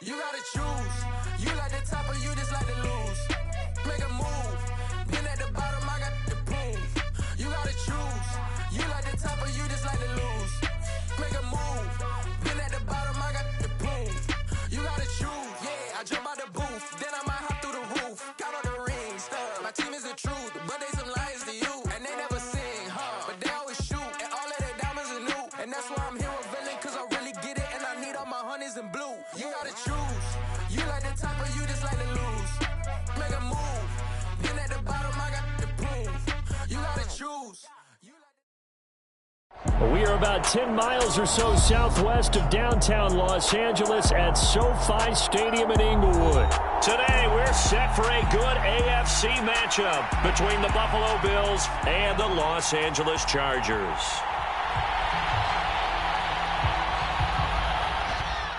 You gotta choose. You like the top or you just like to lose. Make a move. Been at the bottom, I got the prove. You gotta choose. You like the top or you just like to lose. Make a move. Been at the bottom, I got the prove. You gotta choose. Yeah, I jump out the booth. Then I might hop through the roof. Count on the rings. My team is the truth, but they some liars to you. And they never sing, but they always shoot. And all of their diamonds are new. And that's why I'm here with villain, cause I really get it. And I need all my honeys in blue. You gotta choose. You like the top or you just like to lose. Make a move. Been at the bottom, I got the proof. You gotta choose. We are about 10 miles or so southwest of downtown Los Angeles at SoFi Stadium in Inglewood. Today, we're set for a good AFC matchup between the Buffalo Bills and the Los Angeles Chargers.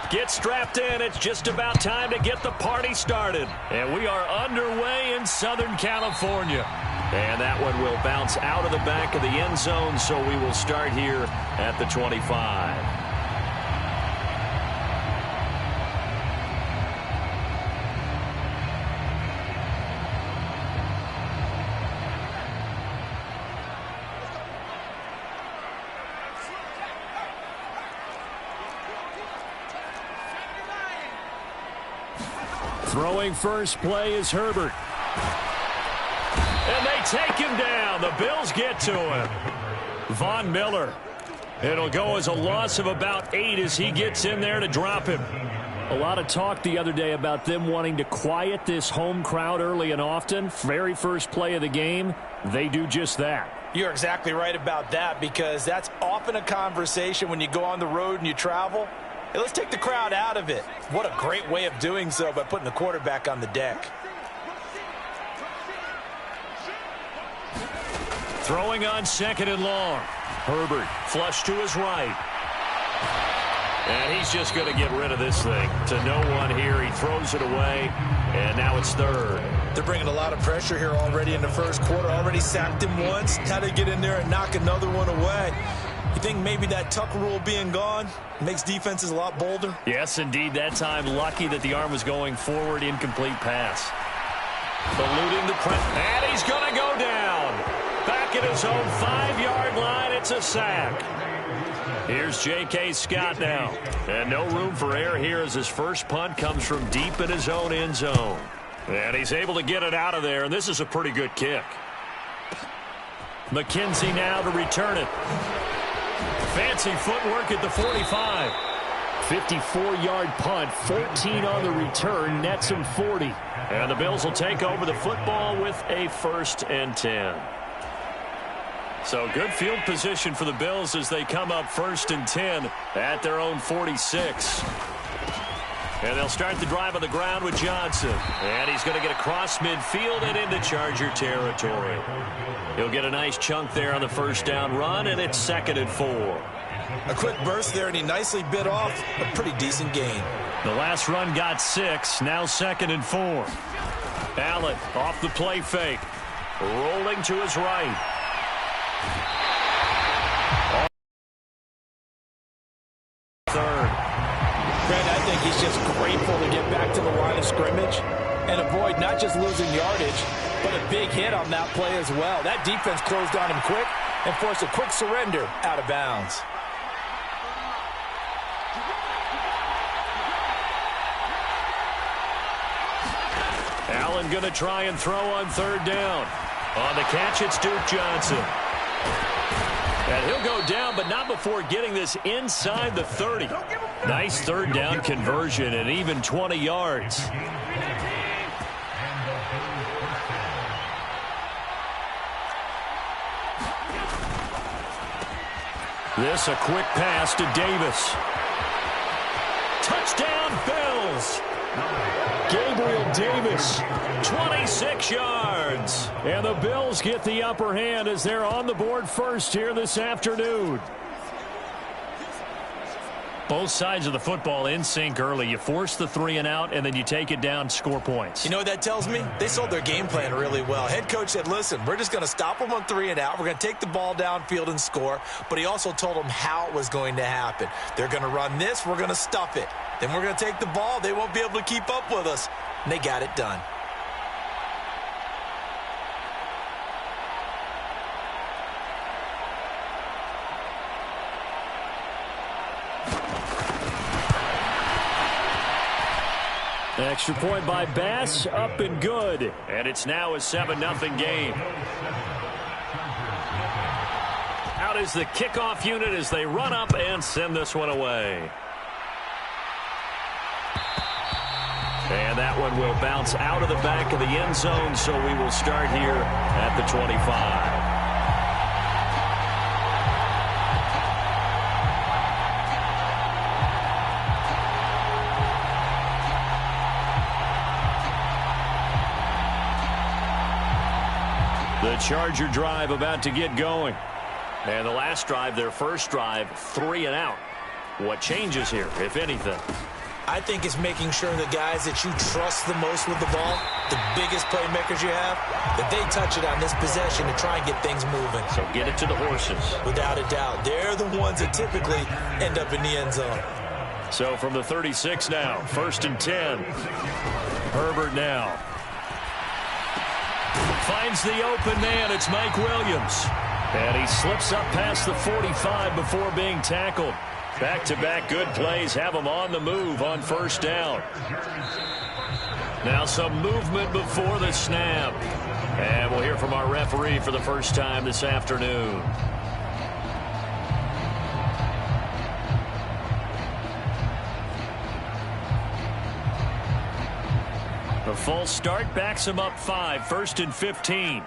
Get strapped in. It's just about time to get the party started. And we are underway in Southern California. And that one will bounce out of the back of the end zone, so we will start here at the 25. Throwing first play is Herbert. And they take him down. The Bills get to him. Von Miller. It'll go as a loss of about 8 as he gets in there to drop him. A lot of talk the other day about them wanting to quiet this home crowd early and often. Very first play of the game, they do just that. You're exactly right about that, because that's often a conversation when you go on the road and you travel. Hey, let's take the crowd out of it. What a great way of doing so by putting the quarterback on the deck. Throwing on second and long. Herbert flush to his right. And he's just going to get rid of this thing. To no one here. He throws it away. And now it's third. They're bringing a lot of pressure here already in the first quarter. Already sacked him once. How to get in there and knock another one away. You think maybe that tuck rule being gone makes defenses a lot bolder? Yes, indeed. That time, lucky that the arm was going forward. Incomplete pass. Eluding the press. And he's going to go down. Back at his own 5-yard line. It's a sack. Here's J.K. Scott now. And no room for error here as his first punt comes from deep in his own end zone. And he's able to get it out of there. And this is a pretty good kick. McKenzie now to return it. Fancy footwork at the 45. 54-yard punt, 14 on the return, nets him 40. And the Bills will take over the football with a 1st and 10. So good field position for the Bills as they come up 1st and 10 at their own 46. And they'll start the drive on the ground with Johnson. And he's going to get across midfield and into Charger territory. He'll get a nice chunk there on the first down run, and it's 2nd and 4. A quick burst there, and he nicely bit off a pretty decent gain. The last run got 6, now 2nd and 4. Allen off the play fake. Rolling to his right. Third. Brad, I think he's just grateful to get back to the line of scrimmage and avoid not just losing yardage, but a big hit on that play as well. That defense closed on him quick and forced a quick surrender out of bounds. Allen going to try and throw on 3rd down. On the catch, it's Duke Johnson. And he'll go down, but not before getting this inside the 30. Nice 3rd down conversion and even 20 yards. This a quick pass to Davis. Touchdown, Bills. Gabriel Davis, 26 yards. And the Bills get the upper hand as they're on the board first here this afternoon. Both sides of the football in sync early. You force the 3 and out, and then you take it down, score points. You know what that tells me? They sold their game plan really well. Head coach said, listen, we're just going to stop them on 3 and out. We're going to take the ball downfield and score. But he also told them how it was going to happen. They're going to run this. We're going to stuff it. Then we're going to take the ball. They won't be able to keep up with us. And they got it done. Extra point by Bass, up and good. And it's now a 7-0 game. Out is the kickoff unit as they run up and send this one away. And that one will bounce out of the back of the end zone, so we will start here at the 25. The Charger drive about to get going. And the last drive, their first drive, 3 and out. What changes here, if anything? I think it's making sure the guys that you trust the most with the ball, the biggest playmakers you have, that they touch it on this possession to try and get things moving. So get it to the horses. Without a doubt. They're the ones that typically end up in the end zone. So from the 36 now, 1st and 10. Herbert now. Finds the open man. It's Mike Williams. And he slips up past the 45 before being tackled. Back-to-back good plays have him on the move on 1st down. Now some movement before the snap. And we'll hear from our referee for the first time this afternoon. A false start backs him up 5, 1st and 15.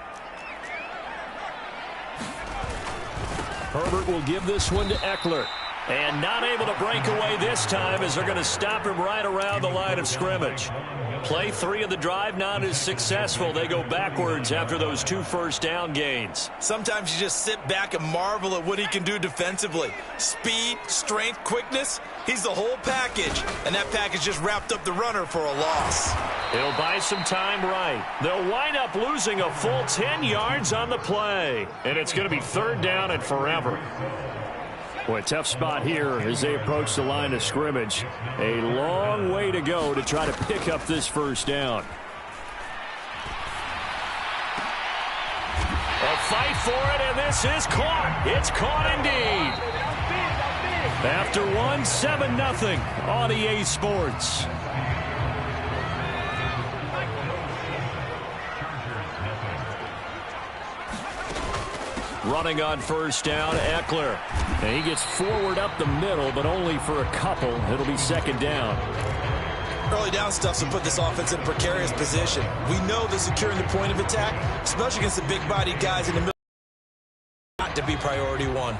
Herbert will give this one to Eckler. And not able to break away this time as they're going to stop him right around the line of scrimmage. Play 3 of the drive not as successful. They go backwards after those 2 first down gains. Sometimes you just sit back and marvel at what he can do defensively. Speed, strength, quickness. He's the whole package. And that package just wrapped up the runner for a loss. He'll buy some time right. They'll wind up losing a full 10 yards on the play. And it's going to be 3rd down and forever. Boy, tough spot here as they approach the line of scrimmage. A long way to go to try to pick up this 1st down. A fight for it, and this is caught. It's caught indeed. After 1, 7-0 on EA Sports. Running on 1st down, Eckler. And he gets forward up the middle, but only for a couple. It'll be 2nd down. Early down stuff will put this offense in a precarious position. We know that securing the point of attack, especially against the big-bodied guys in the middle, got to be priority 1.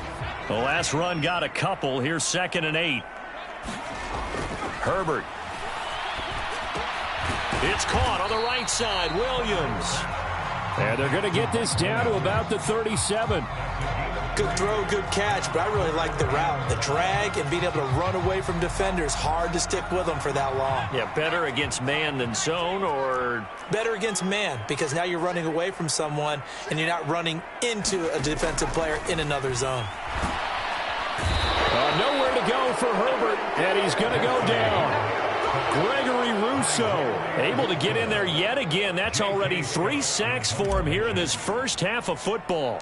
The last run got a couple. Here's 2nd and 8. Herbert. It's caught on the right side. Williams. And they're going to get this down to about the 37. Good throw, good catch, but I really like the route. The drag and being able to run away from defenders. Hard to stick with them for that long. Yeah, better against man than zone, or? Better against man, because now you're running away from someone and you're not running into a defensive player in another zone. Nowhere to go for Herbert, and he's going to go down. Gregory Rousseau able to get in there yet again. That's already 3 sacks for him here in this first half of football.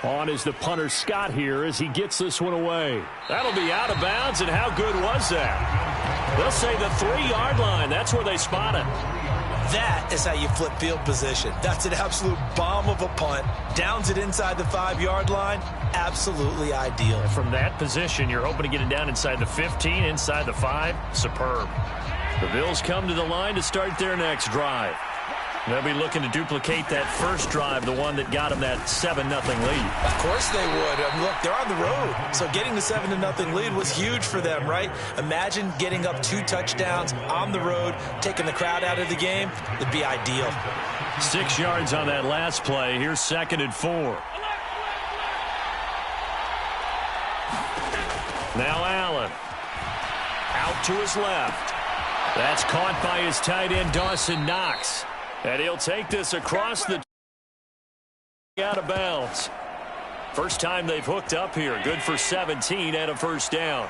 On is the punter Scott here as he gets this one away. That'll be out of bounds, and how good was that? They'll say the 3-yard line. That's where they spot it. That is how you flip field position. That's an absolute bomb of a punt. Downs it inside the 5-yard line. Absolutely ideal. From that position, you're hoping to get it down inside the 15, inside the 5. Superb. The Bills come to the line to start their next drive. They'll be looking to duplicate that first drive, the one that got them that 7-0 lead. Of course they would. Look, they're on the road, so getting the 7-0 lead was huge for them, right? Imagine getting up 2 touchdowns on the road, taking the crowd out of the game. It'd be ideal. 6 yards on that last play. Here's 2nd and 4. Now Allen. Out to his left. That's caught by his tight end, Dawson Knox. And he'll take this across the out of bounds. First time they've hooked up here. Good for 17 and a first down.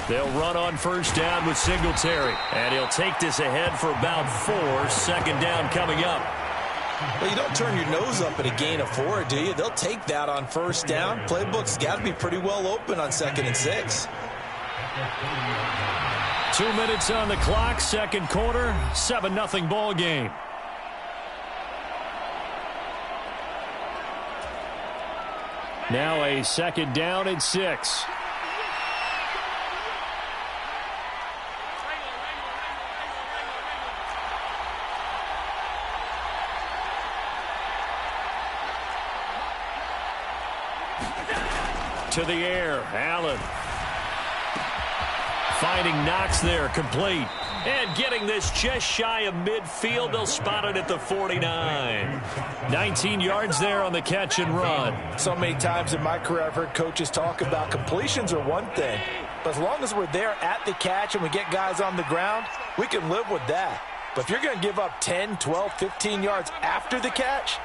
They'll run on first down with Singletary. And he'll take this ahead for about 4. Second down coming up. Well, you don't turn your nose up at a gain of 4, do you? They'll take that on first down. Playbook's got to be pretty well open on 2nd and 6. 2 minutes on the clock, second quarter, 7-0 ball game. Now a second down and 6. To the air, Allen. Finding Knox there, complete. And getting this just shy of midfield. They'll spot it at the 49. 19 yards there on the catch and run. So many times in my career I've heard coaches talk about completions are one thing. But as long as we're there at the catch and we get guys on the ground, we can live with that. But if you're going to give up 10, 12, 15 yards after the catch,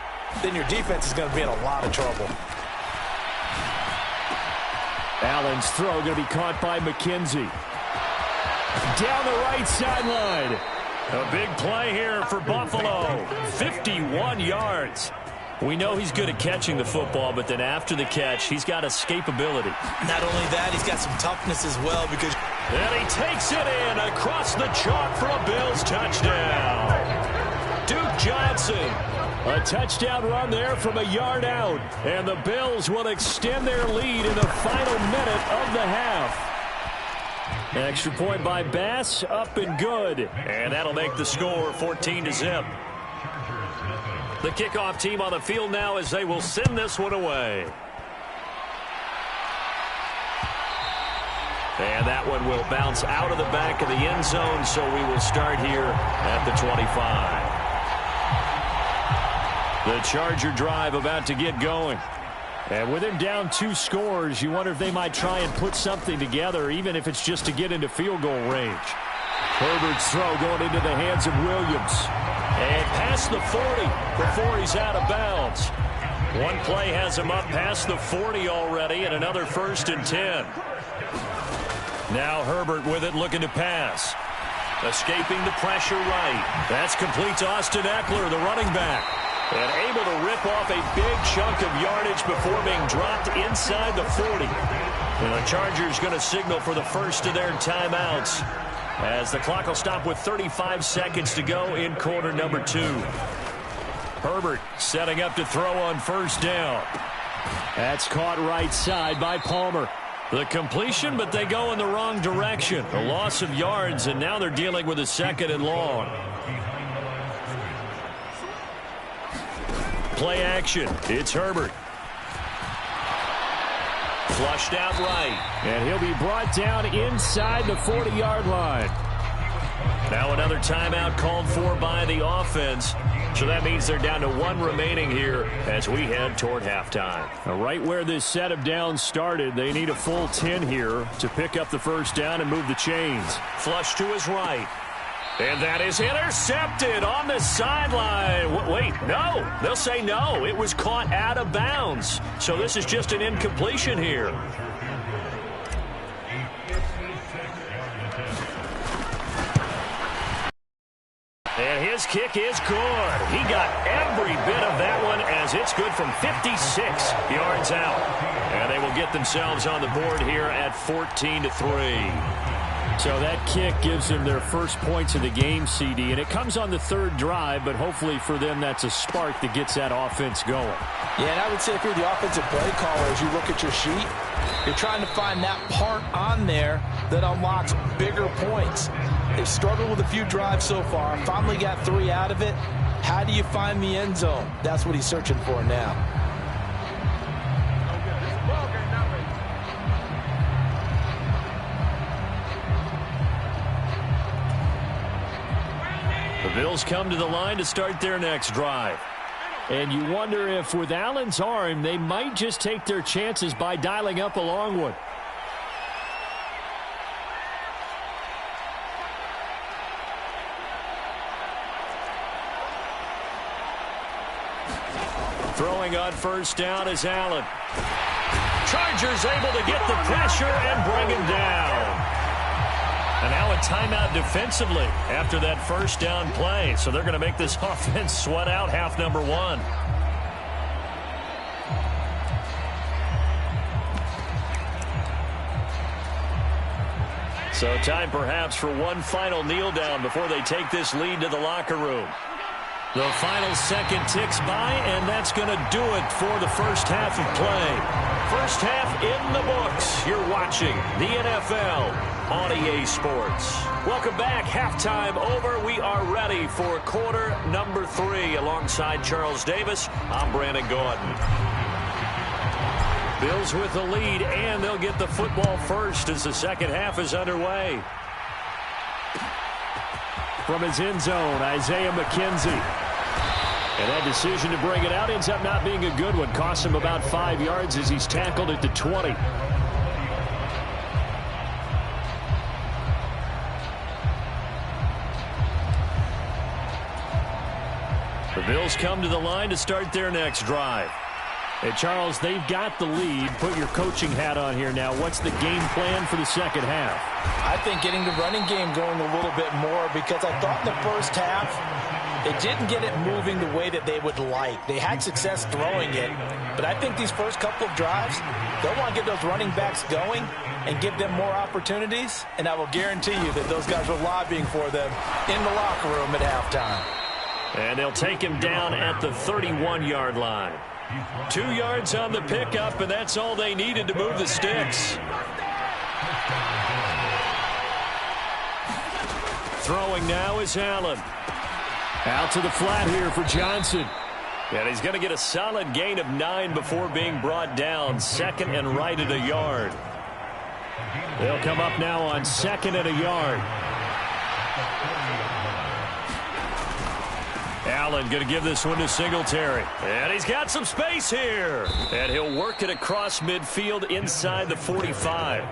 then your defense is going to be in a lot of trouble. Allen's throw going to be caught by McKenzie. Down the right sideline. A big play here for Buffalo. 51 yards. We know he's good at catching the football, but then after the catch, he's got escapability. Not only that, he's got some toughness as well because... And he takes it in across the chalk for a Bills touchdown. Duke Johnson. A touchdown run there from a yard out. And the Bills will extend their lead in the final minute of the half. Extra point by Bass, up and good. And that'll make the score 14-0. The kickoff team on the field now as they will send this one away. And that one will bounce out of the back of the end zone, so we will start here at the 25. The Charger drive about to get going. And with him down 2 scores, you wonder if they might try and put something together, even if it's just to get into field goal range. Herbert's throw going into the hands of Williams. And past the 40 before he's out of bounds. One play has him up past the 40 already, and another 1st and 10. Now Herbert with it, looking to pass. Escaping the pressure right. That's complete to Austin Eckler, the running back. And able to rip off a big chunk of yardage before being dropped inside the 40. And the Chargers going to signal for the first of their timeouts, as the clock will stop with 35 seconds to go in quarter number 2. Herbert setting up to throw on first down. That's caught right side by Palmer. The completion, but they go in the wrong direction. A loss of yards, and now they're dealing with a 2nd and long. Play action. It's Herbert. Flushed out right. And he'll be brought down inside the 40-yard line. Now another timeout called for by the offense. So that means they're down to 1 remaining here as we head toward halftime. Now right where this set of downs started, they need a full 10 here to pick up the first down and move the chains. Flush to his right. And that is intercepted on the sideline. Wait, no. They'll say no. It was caught out of bounds. So this is just an incompletion here. And his kick is good. He got every bit of that one as it's good from 56 yards out. And they will get themselves on the board here at 14-3. So that kick gives them their first points of the game, CD, and it comes on the 3rd drive, but hopefully for them that's a spark that gets that offense going. Yeah, and I would say if you're the offensive play caller, as you look at your sheet, you're trying to find that part on there that unlocks bigger points. They've struggled with a few drives so far, finally got 3 out of it. How do you find the end zone? That's what he's searching for now. The Bills come to the line to start their next drive. And you wonder if with Allen's arm, they might just take their chances by dialing up a long one. Throwing on first down is Allen. Chargers able to get the pressure and bring him down. And now a timeout defensively after that first down play. So they're going to make this offense sweat out half number one. So time perhaps for one final kneel down before they take this lead to the locker room. The final second ticks by, and that's going to do it for the first half of play. First half in the books. You're watching the NFL on EA Sports. Welcome back. Halftime over. We are ready for quarter number 3. Alongside Charles Davis, I'm Brandon Gordon. Bills with the lead, and they'll get the football first as the second half is underway. From his end zone, Isaiah McKenzie. And that decision to bring it out ends up not being a good one. Cost him about 5 yards as he's tackled at the 20. The Bills come to the line to start their next drive. Hey, Charles, they've got the lead. Put your coaching hat on here now. What's the game plan for the second half? I think getting the running game going a little bit more, because I thought in the first half they didn't get it moving the way that they would like. They had success throwing it, but I think these first couple of drives, they'll want to get those running backs going and give them more opportunities, and I will guarantee you that those guys are lobbying for them in the locker room at halftime. And they'll take him down at the 31-yard line. 2 yards on the pickup, and that's all they needed to move the sticks. Throwing now is Allen. Out to the flat here for Johnson. And he's going to get a solid gain of 9 before being brought down. Second and right at a yard. They'll come up now on second and a yard. Allen going to give this one to Singletary. And he's got some space here. And he'll work it across midfield inside the 45.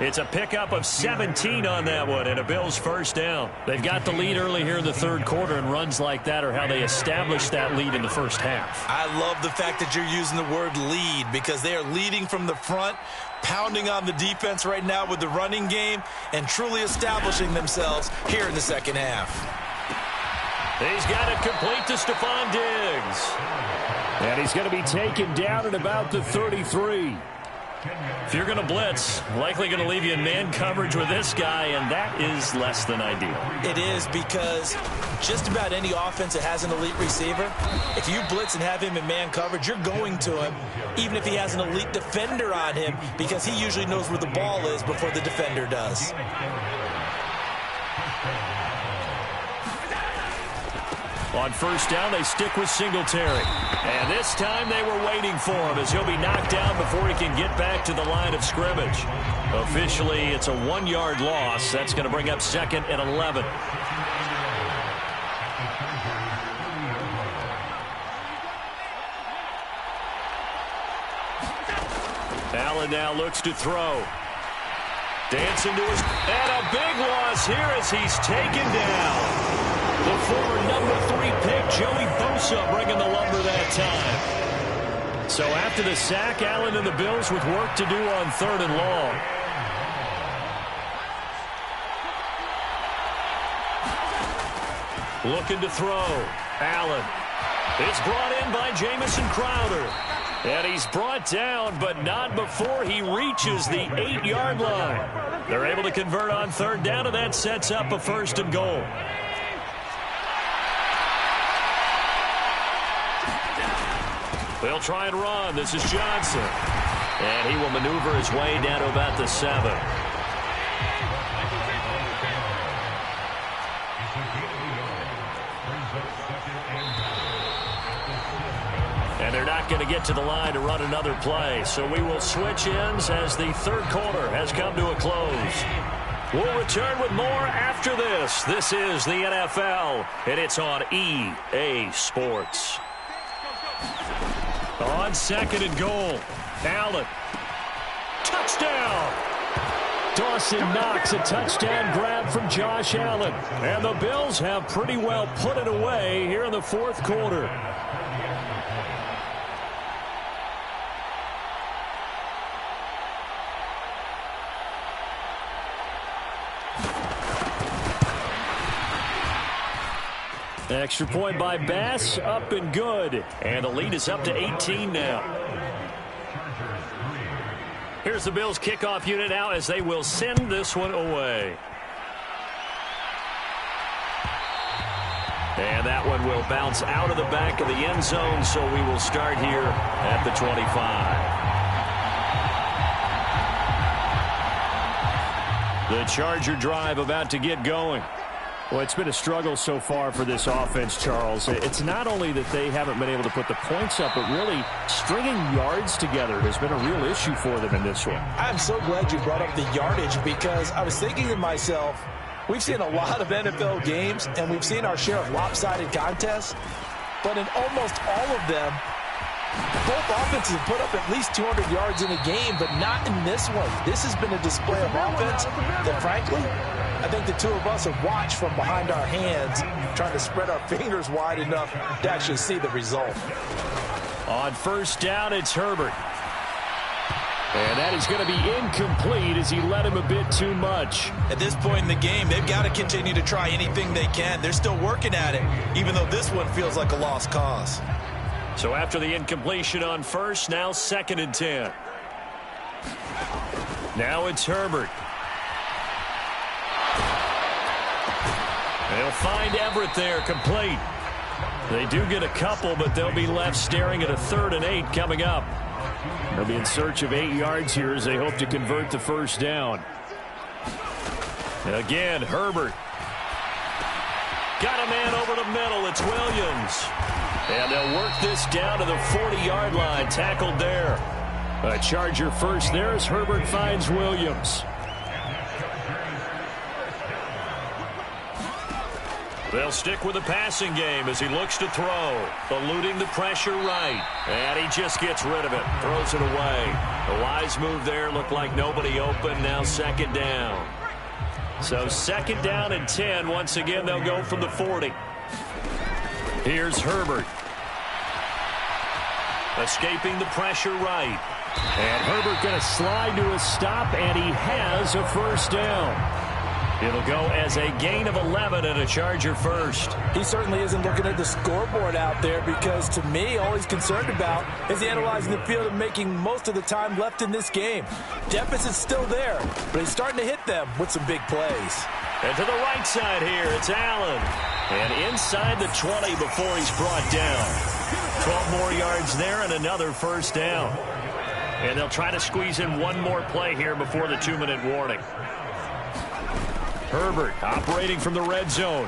It's a pickup of 17 on that one, and a Bills first down. They've got the lead early here in the third quarter, and runs like that are how they establish that lead in the first half. I love the fact that you're using the word lead, because they are leading from the front, pounding on the defense right now with the running game, and truly establishing themselves here in the second half. He's got it complete to Stephon Diggs. And he's going to be taken down at about the 33. If you're going to blitz, likely going to leave you in man coverage with this guy, and that is less than ideal. It is, because just about any offense that has an elite receiver, if you blitz and have him in man coverage, you're going to him, even if he has an elite defender on him, because he usually knows where the ball is before the defender does. On first down, they stick with Singletary. And this time they were waiting for him, as he'll be knocked down before he can get back to the line of scrimmage. Officially, it's a 1-yard loss. That's going to bring up second and 11. Allen now looks to throw. Dancing to his... And a big loss here as he's taken down. The former number 3 pick, Joey Bosa, bringing the lumber that time. So after the sack, Allen and the Bills with work to do on third and long. Looking to throw. Allen. It's brought in by Jamison Crowder. And he's brought down, but not before he reaches the 8-yard line. They're able to convert on third down, and that sets up a first and goal. They'll try and run. This is Johnson. And he will maneuver his way down to about the 7. And they're not going to get to the line to run another play. So we will switch ends as the third quarter has come to a close. We'll return with more after this. This is the NFL, and it's on EA Sports. On 2nd and goal. Allen. Touchdown! Dawson Knox, a touchdown grab from Josh Allen. And the Bills have pretty well put it away here in the 4th quarter. Extra point by Bass, up and good. And the lead is up to 18 now. Here's the Bills kickoff unit out as they will send this one away. And that one will bounce out of the back of the end zone, so we will start here at the 25. The Charger drive about to get going. Well, it's been a struggle so far for this offense, Charles. It's not only that they haven't been able to put the points up, but really stringing yards together has been a real issue for them in this one. I'm so glad you brought up the yardage because I was thinking to myself, we've seen a lot of NFL games, and we've seen our share of lopsided contests, but in almost all of them, both offenses have put up at least 200 yards in a game, but not in this one. This has been a display of offense that, frankly, I think the two of us have watched from behind our hands, trying to spread our fingers wide enough to actually see the result. On 1st down, it's Herbert. And that is going to be incomplete as he led him a bit too much. At this point in the game, they've got to continue to try anything they can. They're still working at it, even though this one feels like a lost cause. So after the incompletion on 1st, now 2nd and 10. Now it's Herbert. They'll find Everett there, complete. They do get a couple, but they'll be left staring at a 3rd and 8 coming up. They'll be in search of 8 yards here as they hope to convert the 1st down. And again, Herbert. Got a man over the middle. It's Williams. And they'll work this down to the 40-yard line. Tackled there. A Charger first there as Herbert finds Williams. They'll stick with the passing game as he looks to throw. Eluding the pressure right. And he just gets rid of it. Throws it away. A wise move there. Looked like nobody open. Now 2nd down. So 2nd down and 10. Once again, they'll go from the 40. Here's Herbert. Escaping the pressure right. And Herbert going to slide to a stop, and he has a 1st down. It'll go as a gain of 11 and a Charger first. He certainly isn't looking at the scoreboard out there because, to me, all he's concerned about is analyzing the field and making most of the time left in this game. Deficit's still there, but he's starting to hit them with some big plays. And to the right side here, it's Allen. And inside the 20 before he's brought down. 12 more yards there and another 1st down. And they'll try to squeeze in one more play here before the 2-minute warning. Herbert operating from the red zone.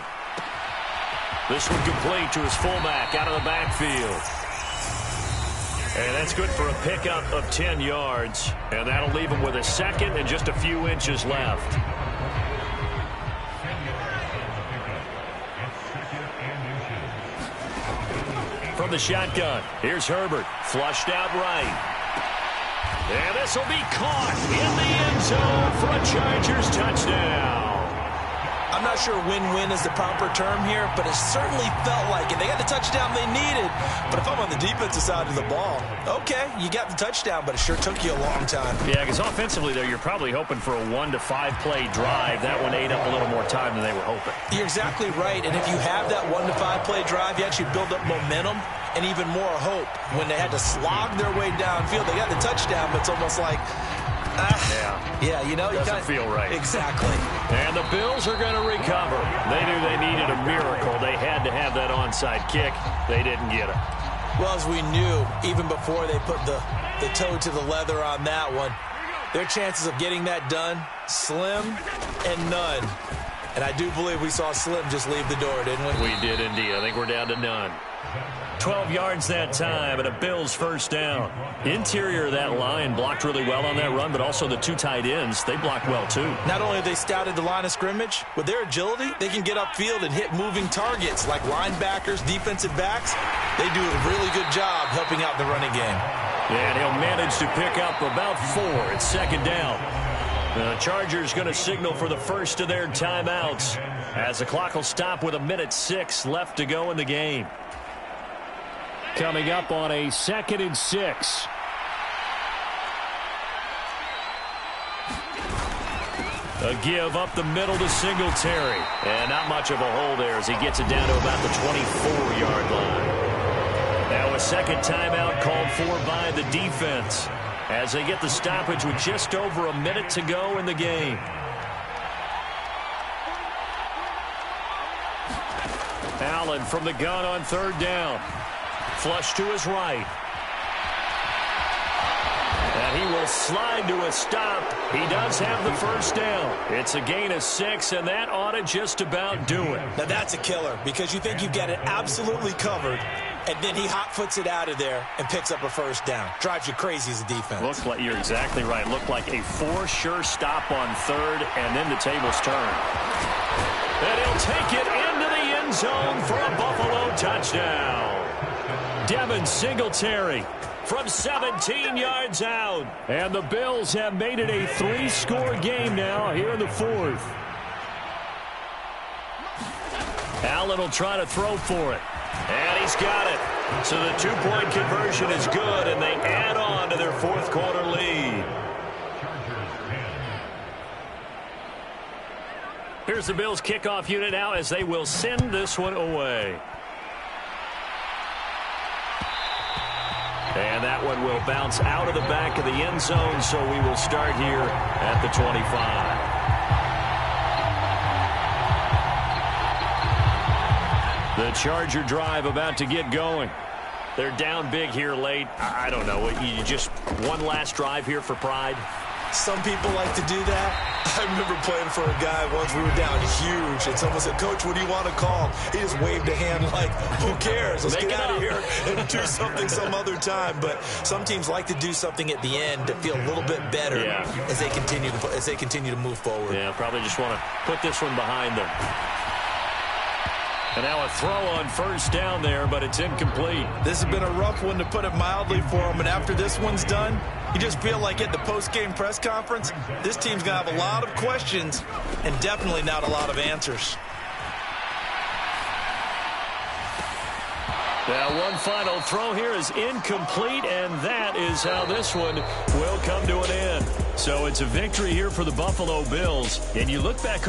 This one complete to his fullback out of the backfield. And that's good for a pickup of 10 yards. And that'll leave him with a 2nd and just a few inches left. From the shotgun, here's Herbert. Flushed out right. And this will be caught in the end zone for a Chargers touchdown. I'm not sure win-win is the proper term here, but it certainly felt like it. They got the touchdown they needed, but if I'm on the defensive side of the ball, okay, you got the touchdown, but it sure took you a long time. Yeah, because offensively there, you're probably hoping for a 1 to 5 play drive. That one ate up a little more time than they were hoping. You're exactly right, and if you have that 1 to 5 play drive, you actually build up momentum and even more hope. When they had to slog their way downfield, they got the touchdown, but it's almost like, yeah, you know, doesn't feel right. Exactly. And the Bills are going to recover. They knew they needed a miracle. They had to have that onside kick. They didn't get it. Well, as we knew, even before they put the toe to the leather on that one, their chances of getting that done, slim and none. And I do believe we saw Slim just leave the door, didn't we? We did indeed. I think we're down to none. 12 yards that time, and a Bills first down. Interior of that line blocked really well on that run, but also the two tight ends, they blocked well too. Not only have they scouted the line of scrimmage, with their agility, they can get upfield and hit moving targets like linebackers, defensive backs. They do a really good job helping out the running game. And he'll manage to pick up about 4. It's second down. The Chargers going to signal for the first of their timeouts as the clock will stop with 1:06 left to go in the game. Coming up on a 2nd and 6. A give up the middle to Singletary. And not much of a hole there as he gets it down to about the 24-yard line. Now a second timeout called for by the defense as they get the stoppage with just over a minute to go in the game. Allen from the gun on 3rd down. Flush to his right. And he will slide to a stop. He does have the first down. It's a gain of 6, and that ought to just about do it. Now that's a killer because you think you've got it absolutely covered, and then he hot-foots it out of there and picks up a first down. Drives you crazy as a defense. Looks like you're exactly right. Looked like a for-sure stop on 3rd, and then the tables turn. And he'll take it into the end zone for a Buffalo touchdown. Devin Singletary from 17 yards out. And the Bills have made it a 3-score game now here in the 4th. Allen will try to throw for it. And he's got it. So the 2-point conversion is good, and they add on to their 4th quarter lead. Here's the Bills kickoff unit now as they will send this one away. And that one will bounce out of the back of the end zone, so we will start here at the 25. The Charger drive about to get going. They're down big here late. I don't know. You just one last drive here for pride? Some people like to do that. I remember playing for a guy once. We were down huge, and someone said, "Coach, what do you want to call?" He just waved a hand like, who cares? Let's get out of here and do something some other time. But some teams like to do something at the end to feel a little bit better as they continue to move forward. Yeah, probably just want to put this one behind them. And now a throw on first down there, but it's incomplete. This has been a rough one, to put it mildly, for him. And after this one's done, you just feel like at the post-game press conference, this team's going to have a lot of questions and definitely not a lot of answers. Now one final throw here is incomplete, and that is how this one will come to an end. So it's a victory here for the Buffalo Bills. And you look back